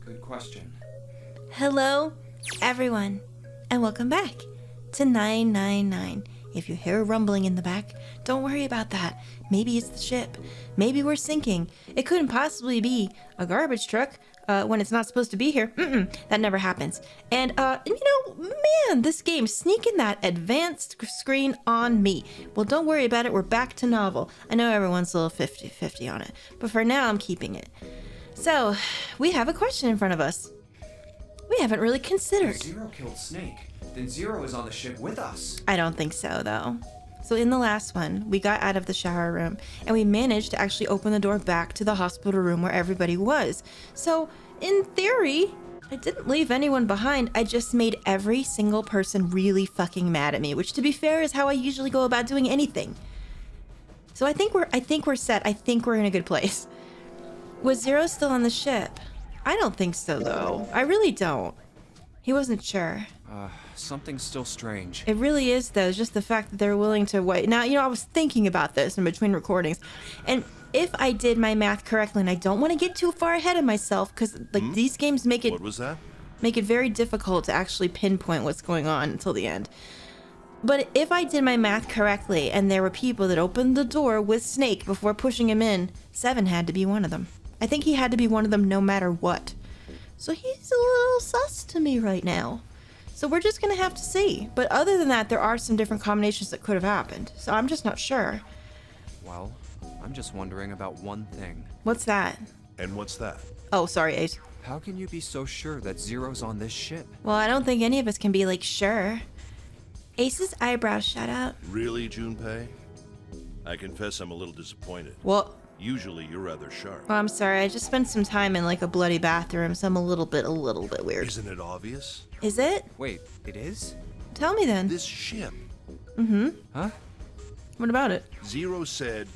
Good question. Hello, everyone, and welcome back to 999. If you hear a rumbling in the back, don't worry about that. Maybe it's the ship. Maybe we're sinking. It couldn't possibly be a garbage truck when it's not supposed to be here. That never happens. And, man, this game sneaking that advanced screen on me. Well, don't worry about it. We're back to novel. I know everyone's a little 50-50 on it, but for now, I'm keeping it. So, we have a question in front of us. We haven't really considered. If Zero killed Snake, then Zero is on the ship with us. I don't think so, though. So in the last one, we got out of the shower room, and we managed to actually open the door back to the hospital room where everybody was. So, in theory, I didn't leave anyone behind. I just made every single person really fucking mad at me, which, to be fair, is how I usually go about doing anything. So I think we're set. I think we're in a good place. Was Zero still on the ship? I don't think so, though. I really don't. He wasn't sure. Something's still strange. It really is, though. It's just the fact that they're willing to wait. Now, I was thinking about this in between recordings. And if I did my math correctly, and I don't want to get too far ahead of myself, because, these games make it... What was that? Make it very difficult to actually pinpoint what's going on until the end. But if I did my math correctly, and there were people that opened the door with Snake before pushing him in, 7 had to be one of them. I think he had to be one of them no matter what. So he's a little sus to me right now. So we're just going to have to see. But other than that, there are some different combinations that could have happened. So I'm just not sure. Well, I'm just wondering about one thing. What's that? And what's that? Oh, sorry, Ace. How can you be so sure that Zero's on this ship? Well, I don't think any of us can be, sure. Ace's eyebrows shot out. Really, Junpei? I confess I'm a little disappointed. Well, Usually you're rather sharp. I'm sorry. I just spent some time in, a bloody bathroom, so I'm a little bit weird. Isn't it obvious? Is it? Wait, it is? Tell me then. This ship. Huh? What about it? Zero said,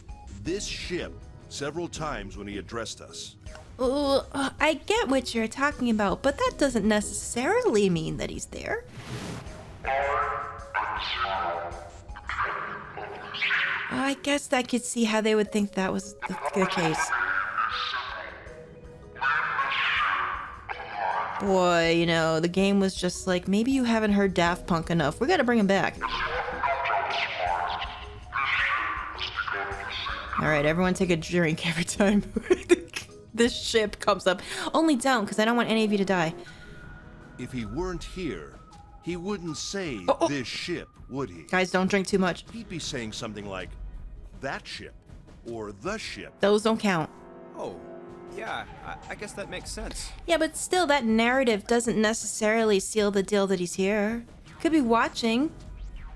this ship, several times when he addressed us. I get what you're talking about, but that doesn't necessarily mean that he's there. I guess I could see how they would think that was the case. Boy, the game was just like, maybe you haven't heard Daft Punk enough. We gotta bring him back. Alright, everyone take a drink every time this ship comes up. Only don't, because I don't want any of you to die. If he weren't here, he wouldn't say this ship, would he? Guys, don't drink too much. He'd be saying something like, that ship, or the ship. Those don't count. Oh, yeah, I guess that makes sense. Yeah, but still, that narrative doesn't necessarily seal the deal that he's here. Could be watching.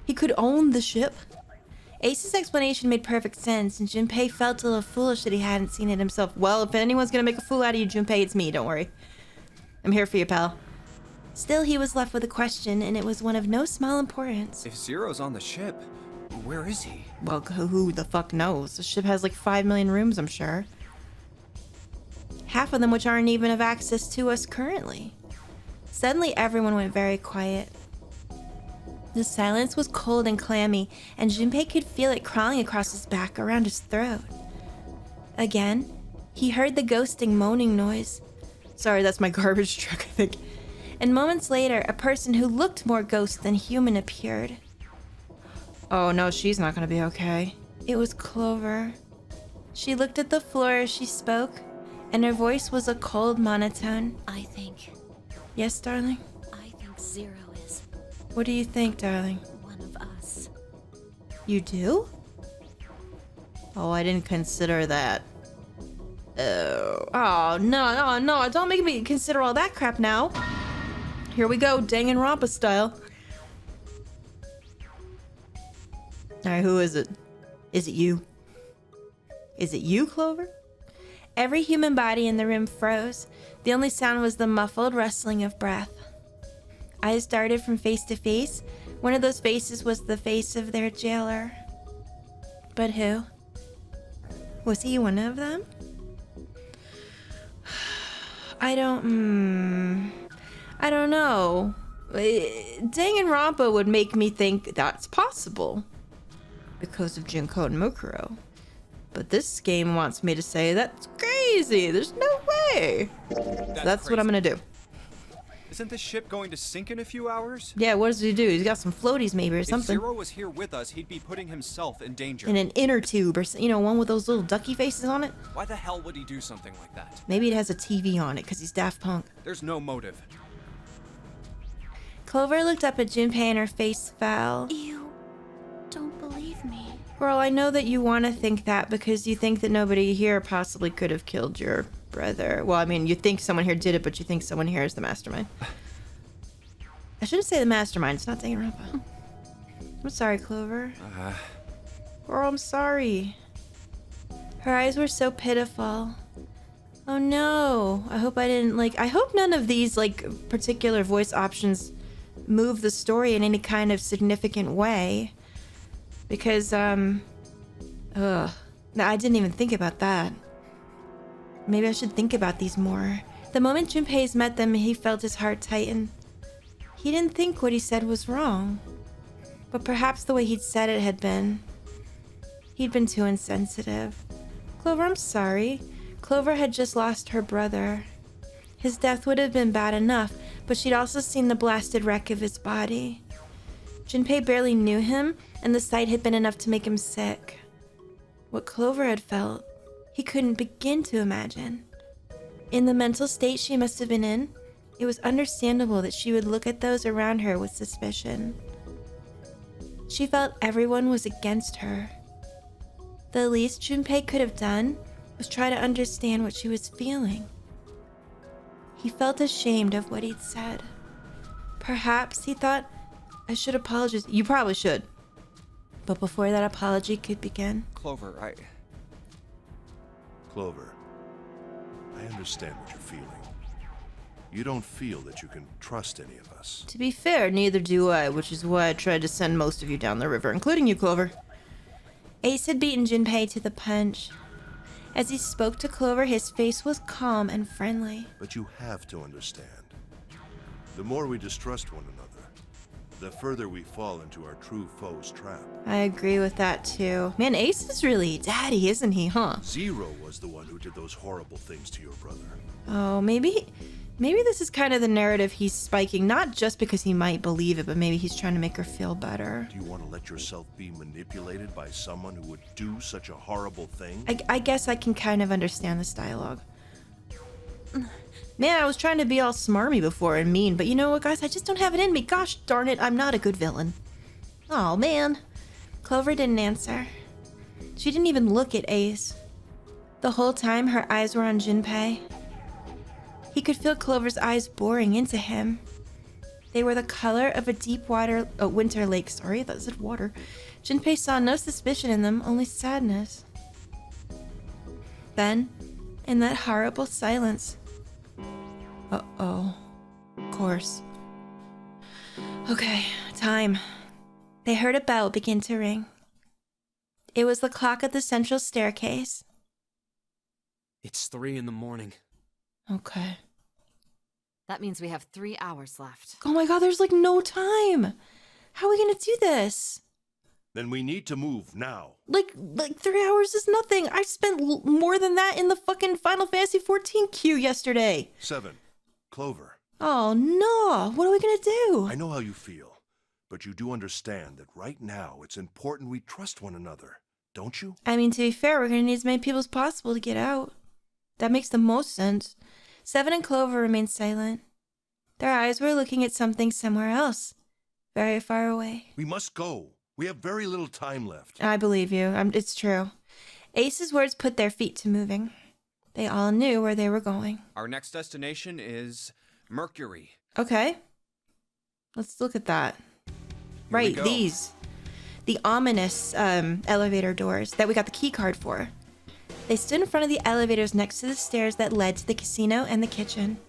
He could own the ship. Ace's explanation made perfect sense, and Junpei felt a little foolish that he hadn't seen it himself. Well, if anyone's gonna make a fool out of you, Junpei, it's me, don't worry. I'm here for you, pal. Still, he was left with a question, and it was one of no small importance. If Zero's on the ship, where is he? Well, who the fuck knows? The ship has 5 million rooms, I'm sure. Half of them which aren't even of access to us currently. Suddenly, everyone went very quiet. The silence was cold and clammy, and Junpei could feel it crawling across his back around his throat. Again, he heard the ghosting moaning noise. Sorry, that's my garbage truck, I think. And moments later, a person who looked more ghost than human appeared. Oh no, she's not gonna be okay. It was Clover. She looked at the floor as she spoke, and her voice was a cold monotone. I think Yes, darling? Zero is What do you think, darling? one of us. You do? Oh, I didn't consider that. Oh, no, don't make me consider all that crap now. Here we go, Danganronpa style. Alright, who is it? Is it you? Is it you, Clover? Every human body in the room froze. The only sound was the muffled rustling of breath. Eyes darted from face to face. One of those faces was the face of their jailer. But who? Was he one of them? I don't know. Danganronpa would make me think that's possible because of Junko and Mukuro. But this game wants me to say that's crazy. crazy. There's no way. That's what I'm gonna do. Isn't this ship going to sink in a few hours? Yeah, what does he do? He's got some floaties maybe or If something. Zero was here with us, he'd be putting himself in danger. In an inner tube or, one with those little ducky faces on it. Why the hell would he do something like that? Maybe it has a TV on it because he's Daft Punk. There's no motive. Clover looked up at Junpei and her face fell. You don't believe me. Girl, I know that you want to think that because you think that nobody here possibly could have killed your brother. Well, I mean, you think someone here did it, but you think someone here is the mastermind. I shouldn't say the mastermind. It's not Danganronpa. I'm sorry, Clover. Girl, I'm sorry. Her eyes were so pitiful. Oh no. I hope I didn't, I hope none of these, particular voice options move the story in any kind of significant way. Because, no, I didn't even think about that. Maybe I should think about these more. The moment Junpei's met them, he felt his heart tighten. He didn't think what he said was wrong. But perhaps the way he'd said it had been. He'd been too insensitive. Clover, I'm sorry. Clover had just lost her brother. His death would have been bad enough, but she'd also seen the blasted wreck of his body. Junpei barely knew him, and the sight had been enough to make him sick. What Clover had felt, he couldn't begin to imagine. In the mental state she must have been in, it was understandable that she would look at those around her with suspicion. She felt everyone was against her. The least Junpei could have done was try to understand what she was feeling. He felt ashamed of what he'd said. Perhaps he thought, I should apologize. You probably should. But before that apology could begin... Clover, Clover, I understand what you're feeling. You don't feel that you can trust any of us. To be fair, neither do I, which is why I tried to send most of you down the river, including you, Clover. Ace had beaten Junpei to the punch. As he spoke to Clover, his face was calm and friendly. But you have to understand. The more we distrust one another, the further we fall into our true foe's trap. I agree with that, too. Man, Ace is really daddy, isn't he, huh? Zero was the one who did those horrible things to your brother. Oh, maybe this is kind of the narrative he's spiking, not just because he might believe it, but maybe he's trying to make her feel better. Do you want to let yourself be manipulated by someone who would do such a horrible thing? I guess I can kind of understand this dialogue. Man, I was trying to be all smarmy before and mean, but you know what, guys? I just don't have it in me. Gosh darn it, I'm not a good villain. Oh, man. Clover didn't answer. She didn't even look at Ace. The whole time, her eyes were on Junpei. He could feel Clover's eyes boring into him. They were the color of a deep winter lake. Sorry, that said water. Junpei saw no suspicion in them, only sadness. Then, in that horrible silence... Uh-oh. Of course. Okay, time. They heard a bell begin to ring. It was the clock at the central staircase. It's 3 in the morning. Okay. That means we have 3 hours left. Oh my god, there's no time! How are we gonna do this? Then we need to move now. Like 3 hours is nothing. I spent more than that in the fucking Final Fantasy 14 queue yesterday. 7. Clover. Oh no, what are we gonna do? I know how you feel, but you do understand that right now it's important we trust one another, don't you? I mean, to be fair, we're gonna need as many people as possible to get out. That makes the most sense. 7 and Clover remained silent. Their eyes were looking at something somewhere else, very far away. We must go. We have very little time left. I believe you. It's true. Ace's words put their feet to moving. They all knew where they were going. Our next destination is Mercury. Okay. Let's look at that. Here Right, we go. these. The ominous elevator doors that we got the key card for. They stood in front of the elevators next to the stairs that led to the casino and the kitchen.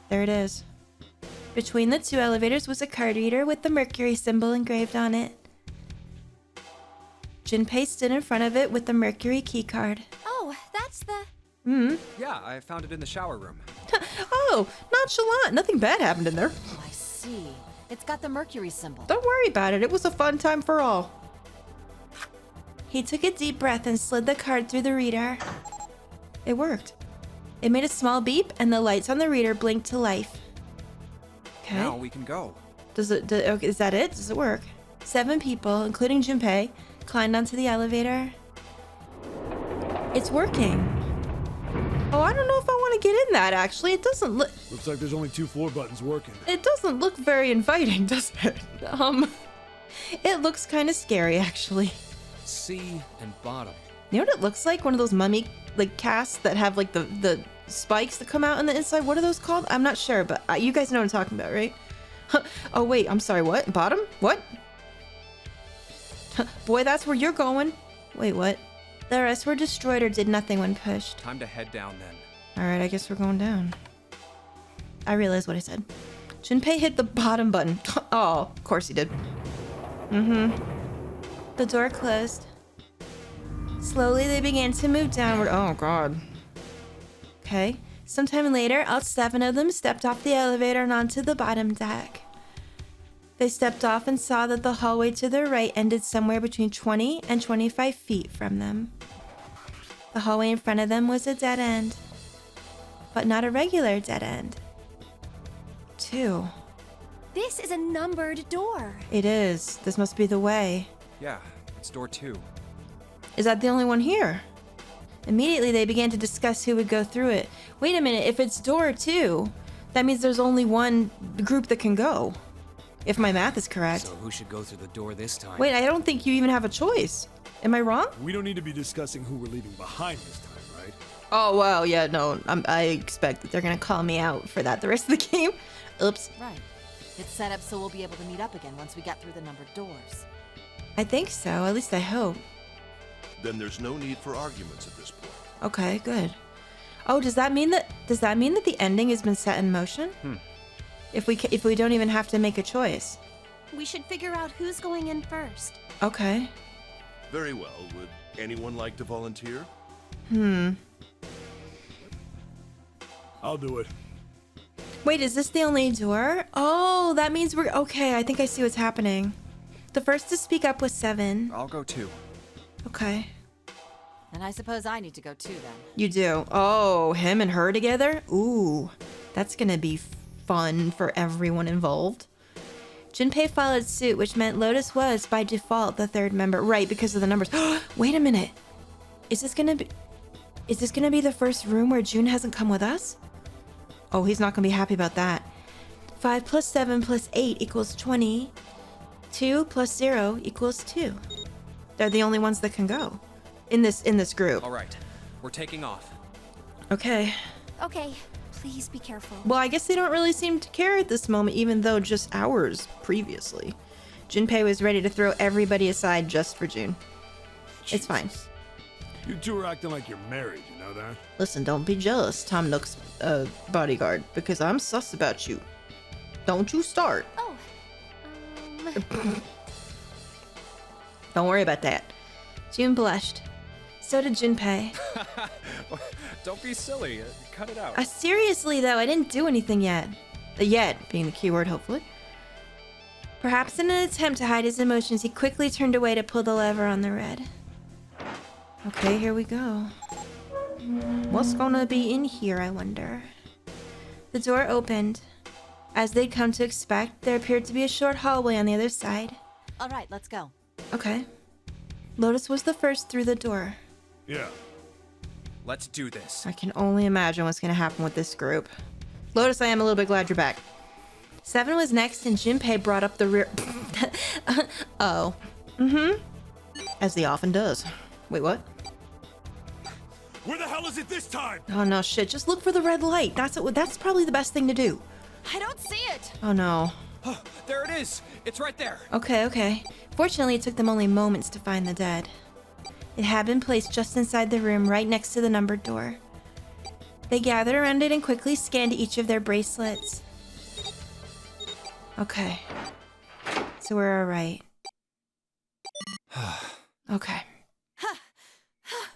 There it is. Between the 2 elevators was a card reader with the mercury symbol engraved on it. Junpei stood in front of it with the mercury key card. Oh, that's the... Yeah, I found it in the shower room. Oh, nonchalant. Nothing bad happened in there. Oh, I see. It's got the mercury symbol. Don't worry about it. It was a fun time for all. He took a deep breath and slid the card through the reader. It worked. It made a small beep, and the lights on the reader blinked to life. Okay. Now we can go. Okay, is that it? Does it work? 7 people, including Junpei, climbed onto the elevator. It's working. Oh, I don't know if I want to get in that, actually. It doesn't look... Looks like there's only 2 floor buttons working. It doesn't look very inviting, does it? It looks kind of scary, actually. C and bottom. You know what it looks like? One of those mummy, like, casts that have, like, the spikes that come out on the inside. What are those called? I'm not sure, but you guys know what I'm talking about, right? Oh, wait, I'm sorry, what? Bottom? What? Boy, that's where you're going. Wait, what? The rest were destroyed or did nothing when pushed. Time to head down then. Alright, I guess we're going down. I realized what I said. Junpei hit the bottom button. Oh, of course he did. The door closed. Slowly, they began to move downward. Oh, God. Okay. Sometime later, all 7 of them stepped off the elevator and onto the bottom deck. They stepped off and saw that the hallway to their right ended somewhere between 20 and 25 feet from them. The hallway in front of them was a dead end, but not a regular dead end. 2. This is a numbered door. It is. This must be the way. Yeah, it's door 2. Is that the only one here? Immediately, they began to discuss who would go through it. Wait a minute, if it's door 2, that means there's only one group that can go. If my math is correct. So who should go through the door this time? Wait, I don't think you even have a choice. Am I wrong? We don't need to be discussing who we're leaving behind this time, right? Oh, well, yeah, no. I expect that they're going to call me out for that the rest of the game. Oops. Right. It's set up so we'll be able to meet up again once we get through the numbered doors. I think so. At least I hope. Then there's no need for arguments at this point. Okay, good. Oh, does that mean that the ending has been set in motion? If we don't even have to make a choice. We should figure out who's going in first. Okay. Very well. Would anyone like to volunteer? I'll do it. Wait, is this the only door? Oh, that means we're... Okay, I think I see what's happening. The first to speak up was 7. I'll go too. Okay. And I suppose I need to go too then. You do. Oh, him and her together? Ooh, that's gonna be fun for everyone involved. Junpei followed suit, which meant Lotus was, by default, the 3rd member. Right, because of the numbers. Wait a minute. Is this gonna be the first room where June hasn't come with us? Oh, he's not gonna be happy about that. 5 plus 7 plus 8 equals 20. 2 plus 0 equals 2. They're the only ones that can go in this group. All right, we're taking off. Okay. Okay, please be careful. Well, I guess they don't really seem to care at this moment, even though just hours previously, Junpei was ready to throw everybody aside just for June. It's fine. You 2 are acting like you're married, you know that? Listen, don't be jealous, Tom Nook's bodyguard, because I'm sus about you. Don't you start. Oh, Don't worry about that. June blushed. So did Junpei. Don't be silly. Cut it out. Seriously, though, I didn't do anything yet. The yet being the key word, hopefully. Perhaps in an attempt to hide his emotions, he quickly turned away to pull the lever on the red. Okay, here we go. What's gonna be in here, I wonder? The door opened. As they'd come to expect, there appeared to be a short hallway on the other side. All right, let's go. Okay. Lotus was the first through the door. Yeah. Let's do this. I can only imagine what's gonna happen with this group. Lotus, I am a little bit glad you're back. 7 was next, and Junpei brought up the rear... Oh. As he often does. Wait, what? Where the hell is it this time? Oh no, shit. Just look for the red light. That's probably the best thing to do. I don't see it. Oh no. Oh, there it is. It's right there. Okay. Fortunately, it took them only moments to find the dead. It had been placed just inside the room, right next to the numbered door. They gathered around it and quickly scanned each of their bracelets. Okay. So we're alright. Okay.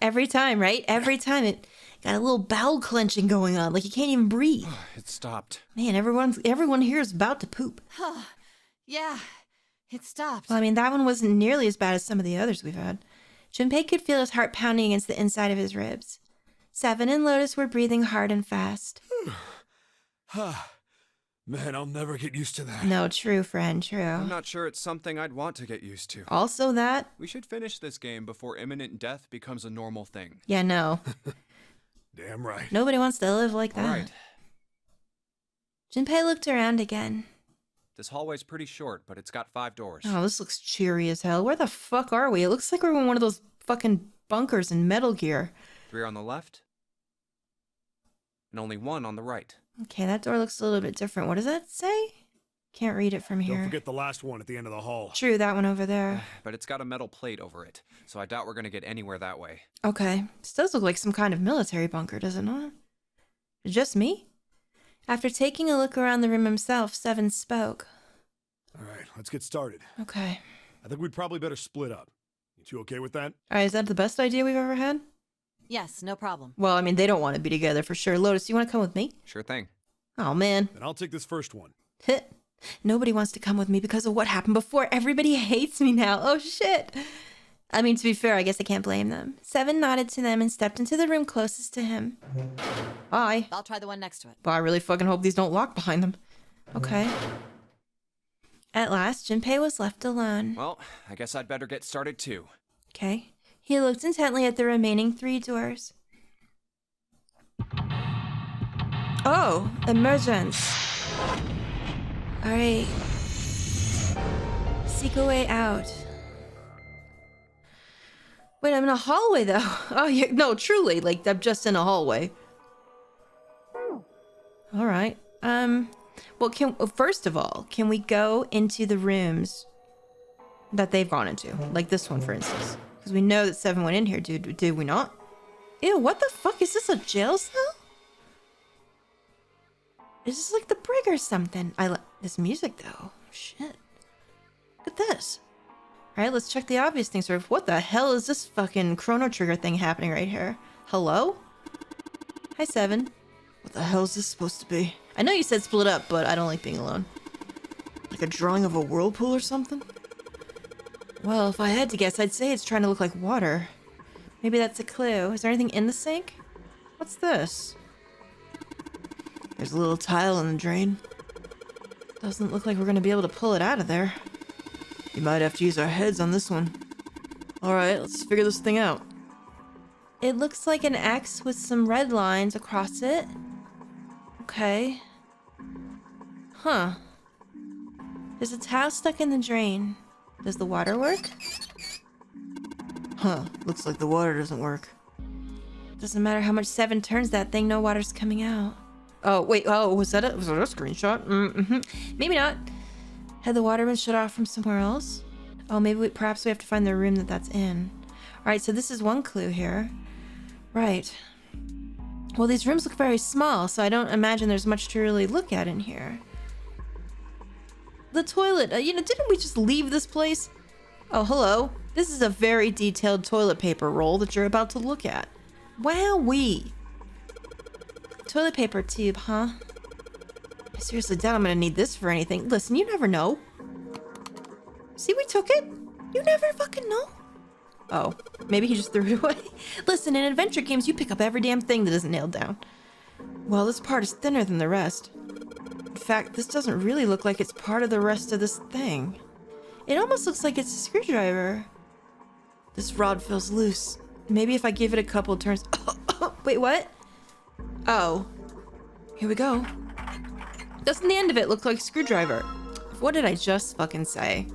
Every time, right? Every time it got a little bowel clenching going on, like you can't even breathe. It stopped. Man, everyone here is about to poop. Yeah, it stopped. Well, I mean, that one wasn't nearly as bad as some of the others we've had. Junpei could feel his heart pounding against the inside of his ribs. Seven and Lotus were breathing hard and fast. Man, I'll never get used to that. No, true, friend, true. I'm not sure it's something I'd want to get used to. Also that. We should finish this game before imminent death becomes a normal thing. Yeah, no. Damn right. Nobody wants to live like that. All right. Junpei looked around again. This hallway's pretty short, but it's got 5 doors. Oh, this looks cheery as hell. Where the fuck are we? It looks like we're in one of those fucking bunkers in Metal Gear. 3 on the left, and only 1 on the right. Okay, that door looks a little bit different. What does that say? Can't read it from here. Don't forget the last one at the end of the hall. True, that one over there. But it's got a metal plate over it, so I doubt we're gonna get anywhere that way. Okay, this does look like some kind of military bunker, does it not? Just me? After taking a look around the room himself, Seven spoke. All right, let's get started. Okay. I think we'd probably better split up. You two okay with that? Alright, is that the best idea we've ever had? Yes, no problem. Well, I mean, they don't want to be together for sure. Lotus, you want to come with me? Sure thing. Oh, man. Then I'll take this first one. Nobody wants to come with me because of what happened before. Everybody hates me now. Oh, shit. I mean, to be fair, I guess I can't blame them. Seven nodded to them and stepped into the room closest to him. Bye. I'll try the one next to it. But I really fucking hope these don't lock behind them. Okay. At last, Junpei was left alone. Well, I guess I'd better get started too. Okay. He looked intently at the remaining 3 doors. Oh, emergence. Alright. Seek a way out. Wait, I'm in a hallway though. Oh, yeah, no, truly, like I'm just in a hallway. Alright. Well, first of all, can we go into the rooms that they've gone into? Like this one, for instance. Because we know that Seven went in here, dude. Did we not? Ew, what the fuck? Is this a jail cell? Is this like the brig or something? I like this music though. Shit. Look at this. Alright, let's check the obvious things first. What the hell is this fucking Chrono Trigger thing happening right here? Hello? Hi, Seven. What the hell is this supposed to be? I know you said split up, but I don't like being alone. Like a drawing of a whirlpool or something? Well, if I had to guess, I'd say it's trying to look like water. Maybe that's a clue. Is there anything in the sink? What's this? There's a little tile in the drain. Doesn't look like we're gonna be able to pull it out of there. You might have to use our heads on this one. Alright, let's figure this thing out. It looks like an X with some red lines across it. Okay. Huh. There's a towel stuck in the drain. Does the water work? Huh. Looks like the water doesn't work. Doesn't matter how much Seven turns that thing, no water's coming out. Oh, wait. Oh, was that a screenshot? Mm-hmm. Maybe not. Had the water been shut off from somewhere else? Oh, maybe perhaps we have to find the room that's in. Alright, so this is one clue here. Right. Well, these rooms look very small, so I don't imagine there's much to really look at in here. The toilet. Didn't we just leave this place? Oh, hello. This is a very detailed toilet paper roll that you're about to look at. Wowee. Toilet paper tube, huh? I seriously doubt I'm gonna need this for anything. Listen, you never know. See, we took it. You never fucking know. Oh, maybe he just threw it away. Listen, in adventure games, you pick up every damn thing that isn't nailed down. Well, this part is thinner than the rest. In fact, this doesn't really look like it's part of the rest of this thing. It almost looks like it's a screwdriver. This rod feels loose. Maybe if I give it a couple turns... Wait, what? Oh. Here we go. Doesn't the end of it look like a screwdriver? What did I just fucking say?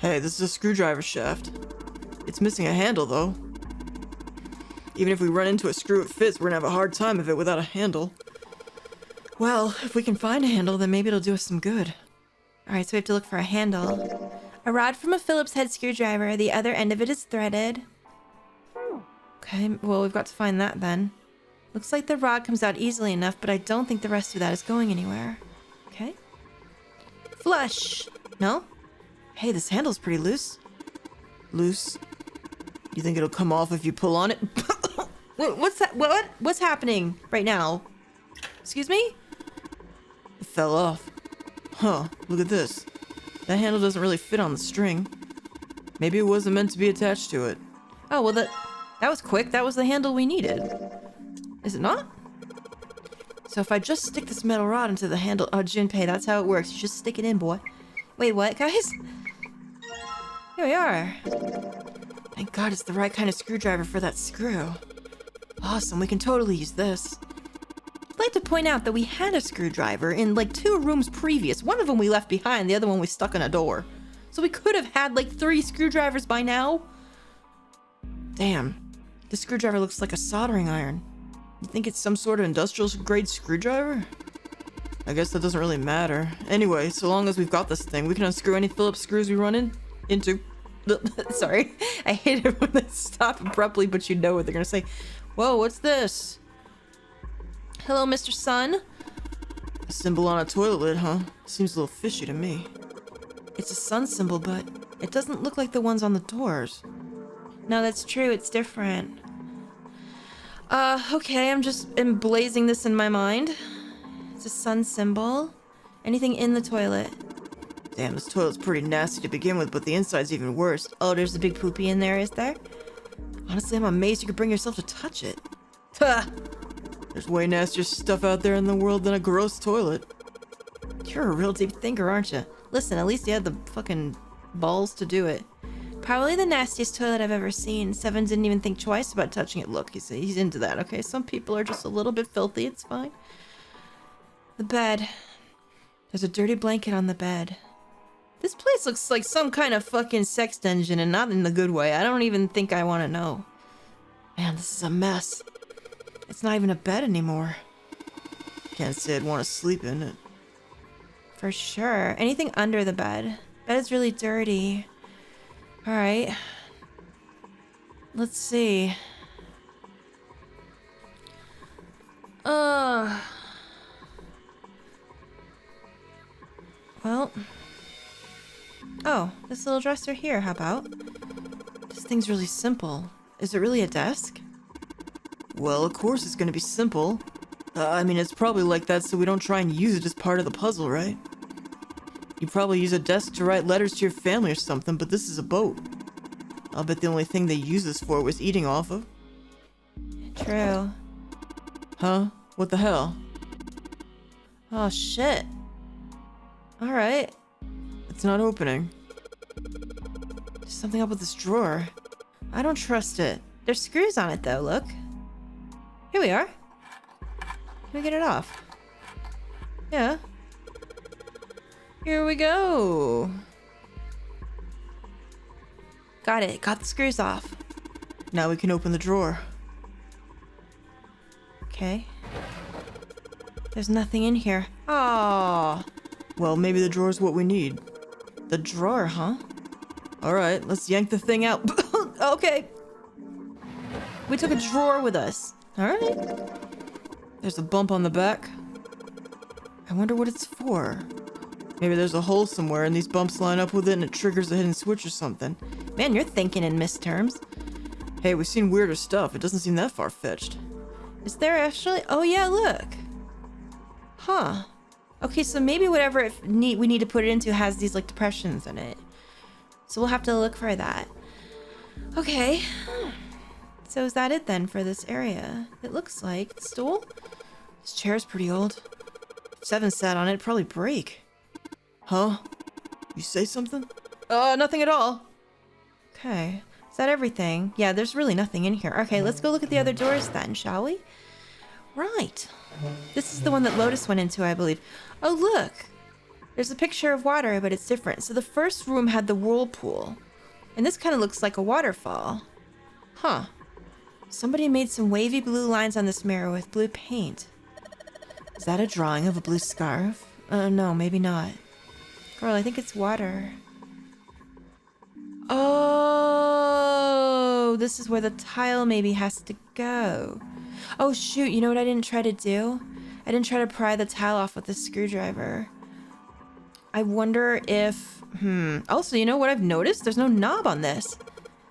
Hey, this is a screwdriver shaft. It's missing a handle, though. Even if we run into a screw it fits, we're gonna have a hard time of it without a handle. Well, if we can find a handle, then maybe it'll do us some good. Alright, so we have to look for a handle. A rod from a Phillips head screwdriver. The other end of it is threaded. Okay, well, we've got to find that then. Looks like the rod comes out easily enough, but I don't think the rest of that is going anywhere. Okay. Flush! No? Hey, this handle's pretty loose. Loose? You think it'll come off if you pull on it? What's that? What's happening right now? Excuse me? It fell off. Huh, look at this. That handle doesn't really fit on the string. Maybe it wasn't meant to be attached to it. Oh, well That was quick. That was the handle we needed. Is it not? So if I just stick this metal rod into the handle... Oh, Junpei, that's how it works. You just stick it in, boy. Wait, what, guys? Here we are. Thank God it's the right kind of screwdriver for that screw. Awesome, we can totally use this. I'd like to point out that we had a screwdriver in, like, 2 rooms previous. One of them we left behind, the other one we stuck in a door. So we could have had, like, 3 screwdrivers by now. Damn. This screwdriver looks like a soldering iron. You think it's some sort of industrial-grade screwdriver? I guess that doesn't really matter. Anyway, so long as we've got this thing, we can unscrew any Phillips screws we run into. Sorry. I hate it when they stop abruptly, but you know what they're gonna say. Whoa, what's this? Hello, Mr. Sun? A symbol on a toilet lid, huh? Seems a little fishy to me. It's a sun symbol, but it doesn't look like the ones on the doors. No, that's true. It's different. Okay, I'm just emblazing this in my mind. It's a sun symbol. Anything in the toilet. Damn, this toilet's pretty nasty to begin with, but the inside's even worse. Oh, there's a big poopy in there, is there? Honestly, I'm amazed you could bring yourself to touch it. Ha! There's way nastier stuff out there in the world than a gross toilet. You're a real deep thinker, aren't you? Listen, at least you had the fucking balls to do it. Probably the nastiest toilet I've ever seen. Seven didn't even think twice about touching it. Look, he's into that, okay? Some people are just a little bit filthy, it's fine. The bed. There's a dirty blanket on the bed. This place looks like some kind of fucking sex dungeon, and not in the good way. I don't even think I want to know. Man, this is a mess. It's not even a bed anymore. Can't say I'd want to sleep in it. For sure. Anything under the bed. Bed is really dirty. Alright. Let's see. Well. Oh, this little dresser here, how about? This thing's really simple. Is it really a desk? Well, of course it's gonna be simple. I mean, it's probably like that so we don't try and use it as part of the puzzle, right? You probably use a desk to write letters to your family or something, but this is a boat. I'll bet the only thing they used this for was eating off of. True. Huh? What the hell? Oh, shit. Alright. It's not opening. There's something up with this drawer. I don't trust it. There's screws on it, though, look. Here we are. Can we get it off? Yeah. Here we go. Got it. Got the screws off. Now we can open the drawer. Okay. There's nothing in here. Oh. Well, maybe the drawer's what we need. The drawer, huh? Alright, let's yank the thing out. Okay. We took a drawer with us. Alright. There's a bump on the back. I wonder what it's for. Maybe there's a hole somewhere and these bumps line up with it and it triggers a hidden switch or something. Man, you're thinking in misterms. Hey, we've seen weirder stuff. It doesn't seem that far-fetched. Is there actually? Oh yeah, look. Huh. Okay, so maybe whatever we need to put it into has these like depressions in it. So we'll have to look for that. Okay. So is that it then for this area? It looks like. The stool? This chair's pretty old. If Seven sat on it, it'd probably break. Huh? You say something? Nothing at all. Okay. Is that everything? Yeah, there's really nothing in here. Okay, let's go look at the other doors then, shall we? Right. This is the one that Lotus went into, I believe. Oh, look. There's a picture of water, but it's different. So the first room had the whirlpool. And this kind of looks like a waterfall. Huh. Somebody made some wavy blue lines on this mirror with blue paint. Is that a drawing of a blue scarf? No, maybe not. Girl, I think it's water. Oh, this is where the tile maybe has to go. Oh shoot, you know what I didn't try to do? I didn't try to pry the tile off with the screwdriver. I wonder if... Also, you know what I've noticed? There's no knob on this.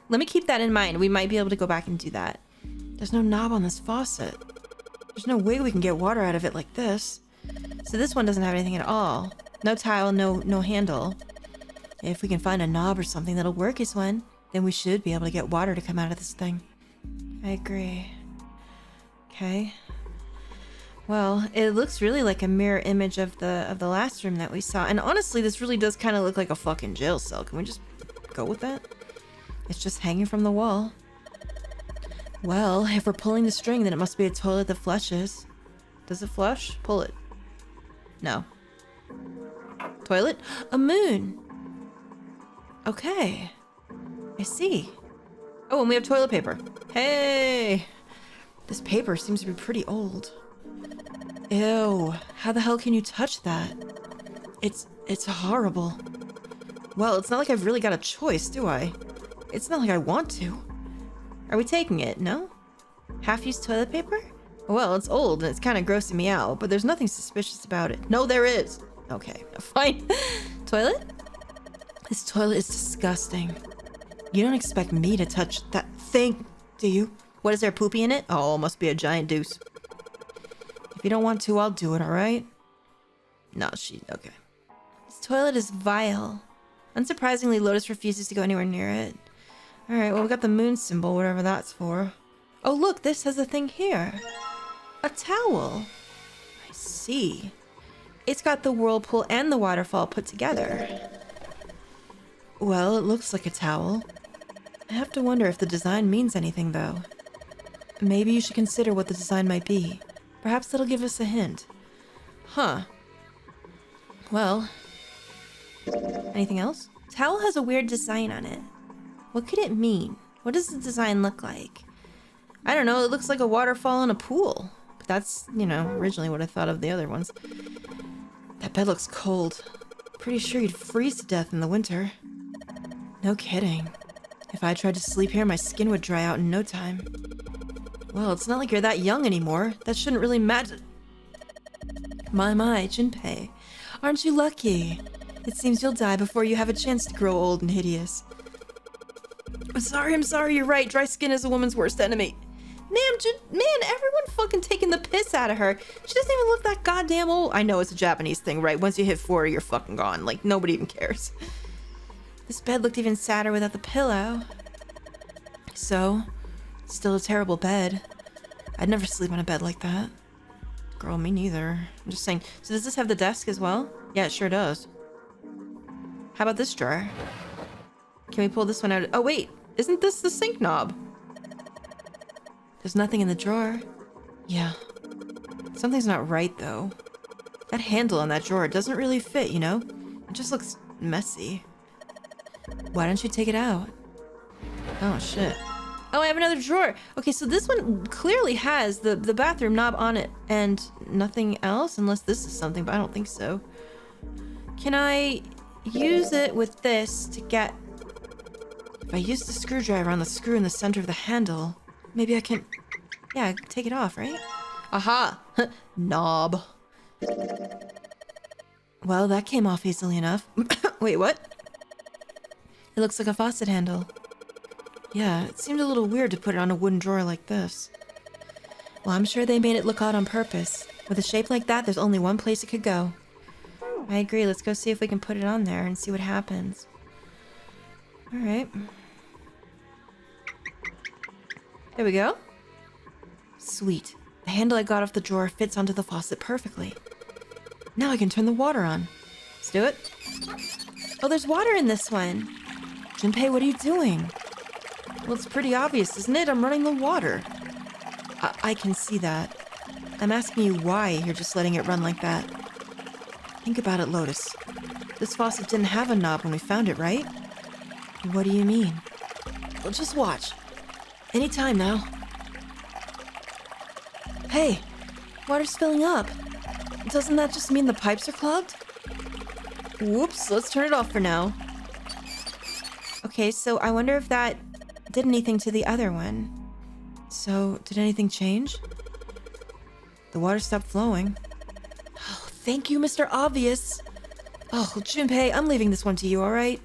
Let me keep that in mind. We might be able to go back and do that. There's no knob on this faucet. There's no way we can get water out of it like this. So this one doesn't have anything at all. No tile, no handle. If we can find a knob or something that'll work as one, then we should be able to get water to come out of this thing. I agree. Okay. Well, it looks really like a mirror image of the last room that we saw. And honestly, this really does kind of look like a fucking jail cell. Can we just go with that? It's just hanging from the wall. Well, if we're pulling the string, then it must be a toilet that flushes. Does it flush? Pull it. No. Toilet? A moon. Okay. I see. Oh, and we have toilet paper. Hey! This paper seems to be pretty old. Ew. How the hell can you touch that? It's horrible. Well, it's not like I've really got a choice, do I? It's not like I want to. Are we taking it? No? Half-used toilet paper? Well, it's old and it's kind of grossing me out, but there's nothing suspicious about it. No, there is. Okay, fine. Toilet? This toilet is disgusting. You don't expect me to touch that thing, do you? What, is there poopy in it? Oh, it must be a giant deuce. If you don't want to, I'll do it, alright? No, okay. This toilet is vile. Unsurprisingly, Lotus refuses to go anywhere near it. Alright, well, we got the moon symbol, whatever that's for. Oh, look, this has a thing here. A towel. I see. It's got the whirlpool and the waterfall put together. Well, it looks like a towel. I have to wonder if the design means anything, though. Maybe you should consider what the design might be. Perhaps that'll give us a hint. Huh. Well. Anything else? Towel has a weird design on it. What could it mean? What does the design look like? I don't know, it looks like a waterfall in a pool. But that's, originally what I thought of the other ones. That bed looks cold. Pretty sure you'd freeze to death in the winter. No kidding. If I tried to sleep here, my skin would dry out in no time. Well, it's not like you're that young anymore. That shouldn't really matter. My, Junpei. Aren't you lucky? It seems you'll die before you have a chance to grow old and hideous. I'm sorry, you're right. Dry skin is a woman's worst enemy. Man, everyone fucking taking the piss out of her. She doesn't even look that goddamn old. I know it's a Japanese thing, right? Once you hit 40, you're fucking gone. Like, nobody even cares. This bed looked even sadder without the pillow. So, still a terrible bed. I'd never sleep on a bed like that. Girl, me neither. I'm just saying. So does this have the desk as well? Yeah, it sure does. How about this drawer? Can we pull this one out? Oh, wait. Isn't this the sink knob? There's nothing in the drawer. Yeah. Something's not right, though. That handle on that drawer doesn't really fit, It just looks messy. Why don't you take it out? Oh, shit. Oh, I have another drawer. Okay, so this one clearly has the bathroom knob on it and nothing else, unless this is something, but I don't think so. Can I use it with this to get... If I use the screwdriver on the screw in the center of the handle, maybe I can... Yeah, take it off, right? Aha! Knob. Well, that came off easily enough. Wait, what? It looks like a faucet handle. Yeah, it seemed a little weird to put it on a wooden drawer like this. Well, I'm sure they made it look odd on purpose. With a shape like that, there's only one place it could go. I agree, let's go see if we can put it on there and see what happens. Alright. There we go. Sweet. The handle I got off the drawer fits onto the faucet perfectly. Now I can turn the water on. Let's do it. Oh, there's water in this one. Junpei, what are you doing? Well, it's pretty obvious, isn't it? I'm running the water. I can see that. I'm asking you why you're just letting it run like that. Think about it, Lotus. This faucet didn't have a knob when we found it, right? What do you mean? Well, just watch. Anytime now. Hey, water's filling up. Doesn't that just mean the pipes are clogged? Whoops, let's turn it off for now. Okay, so I wonder if that did anything to the other one. So, did anything change? The water stopped flowing. Oh, thank you, Mr. Obvious. Oh, Junpei, I'm leaving this one to you, alright?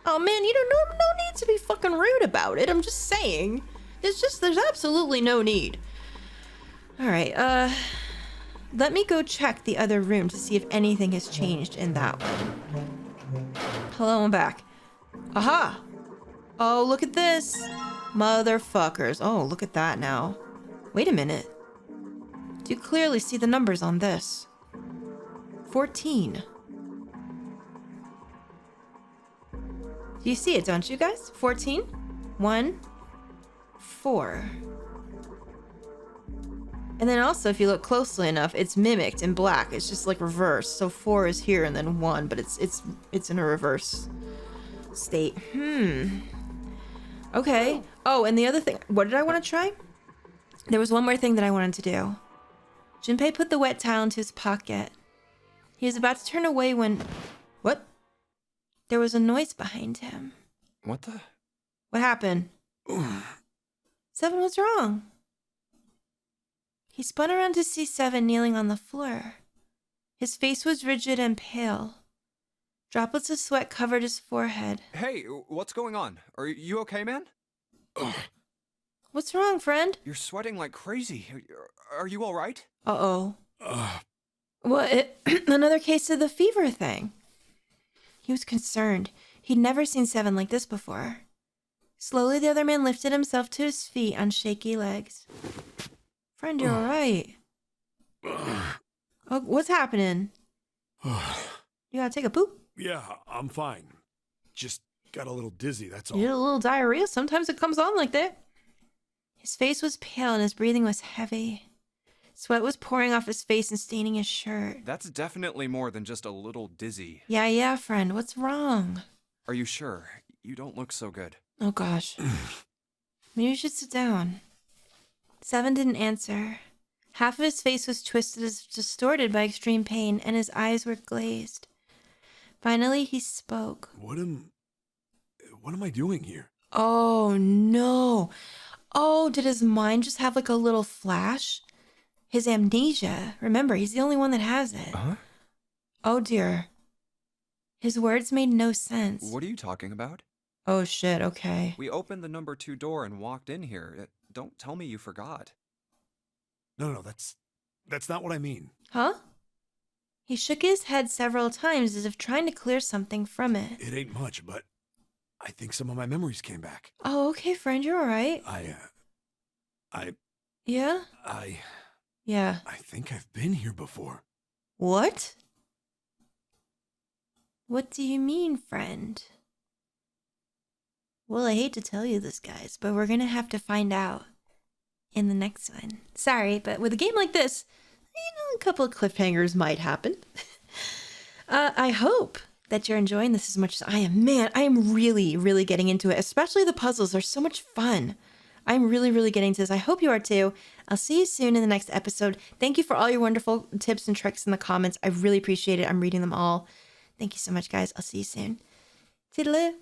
Oh man, no need to be fucking rude about it. I'm just saying. There's absolutely no need. Alright, let me go check the other room to see if anything has changed in that one. Hello, I'm back. Aha! Oh, look at this. Motherfuckers. Oh, look at that now. Wait a minute. Do you clearly see the numbers on this? 14. Do you see it, don't you guys? 14, 1, 4. And then also, if you look closely enough, it's mimicked in black. It's just like reversed. So 4 is here and then 1, but it's in a reverse state. Okay. Oh, and the other thing, what did I want to try? There was one more thing that I wanted to do. Junpei put the wet towel into his pocket. He was about to turn away when... What? There was a noise behind him. What the? What happened? Seven, what's wrong? He spun around to see Seven kneeling on the floor. His face was rigid and pale. Droplets of sweat covered his forehead. Hey, what's going on? Are you okay, man? What's wrong, friend? You're sweating like crazy. Are you all right? Uh-oh. What? Another case of the fever thing. He was concerned. He'd never seen Seven like this before. Slowly, the other man lifted himself to his feet on shaky legs. Friend, you're all right. Oh, what's happening? You gotta take a poop? Yeah, I'm fine. Just got a little dizzy, that's all. You get a little diarrhea. Sometimes it comes on like that. His face was pale and his breathing was heavy. Sweat was pouring off his face and staining his shirt. That's definitely more than just a little dizzy. Yeah, friend. What's wrong? Are you sure? You don't look so good. Oh, gosh. Maybe you should sit down. Seven didn't answer. Half of his face was twisted as distorted by extreme pain, and his eyes were glazed. Finally, he spoke. What am I doing here? Oh, no. Oh, did his mind just have like a little flash? His amnesia. Remember, he's the only one that has it. Huh? Oh, dear. His words made no sense. What are you talking about? Oh, shit, okay. We opened the number 2 door and walked in here. Don't tell me you forgot. No, that's not what I mean. Huh? He shook his head several times as if trying to clear something from it. It ain't much, but I think some of my memories came back. Oh, okay, friend, you're all right. Yeah? Yeah. I think I've been here before. What? What do you mean, friend? Well, I hate to tell you this, guys, but we're gonna have to find out in the next one. Sorry, but with a game like this, a couple of cliffhangers might happen. I hope that you're enjoying this as much as I am. Man, I am really, really getting into it, especially the puzzles. They're so much fun. I'm really, really getting into this. I hope you are too. I'll see you soon in the next episode. Thank you for all your wonderful tips and tricks in the comments. I really appreciate it. I'm reading them all. Thank you so much, guys. I'll see you soon. Toodaloo.